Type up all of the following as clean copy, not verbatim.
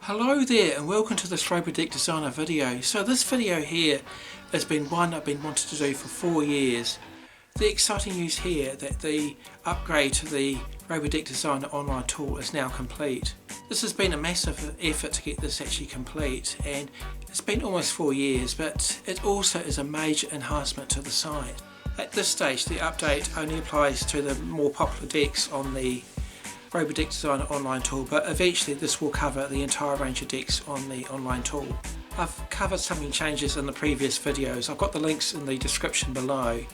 Hello there and welcome to this ROBO Deck Designer video. So this video here has been one I've been wanting to do for 4 years. The exciting news here that the upgrade to the ROBO Deck Designer online tool is now complete. This has been a massive effort to get this actually complete, and it's been almost 4 years, but it also is a major enhancement to the site. At this stage the update only applies to the more popular decks on the ROBO Deck Designer online tool, but eventually this will cover the entire range of decks on the online tool. I've covered some changes in the previous videos. I've got the links in the description below,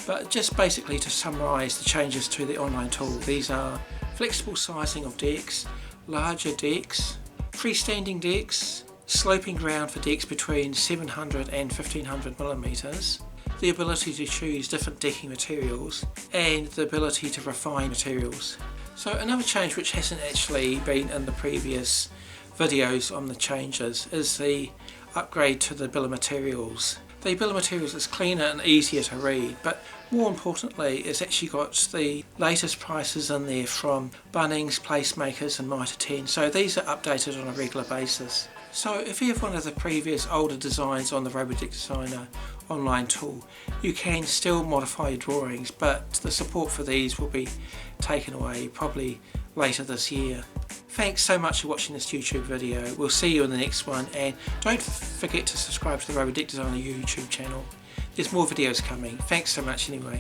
but just basically to summarise the changes to the online tool, these are flexible sizing of decks, larger decks, freestanding decks, sloping ground for decks between 700 and 1500 millimeters, the ability to choose different decking materials, and the ability to refine materials. So another change which hasn't actually been in the previous videos on the changes is the upgrade to the bill of materials. The bill of materials is cleaner and easier to read, but more importantly it's actually got the latest prices in there from Bunnings, Placemakers and Mitre 10, so these are updated on a regular basis. So if you have one of the previous older designs on the ROBO Deck Designer online tool, you can still modify your drawings, but the support for these will be taken away probably later this year. Thanks so much for watching this YouTube video. We'll see you in the next one, and don't forget to subscribe to the ROBO Deck Designer YouTube channel. There's more videos coming. Thanks so much anyway.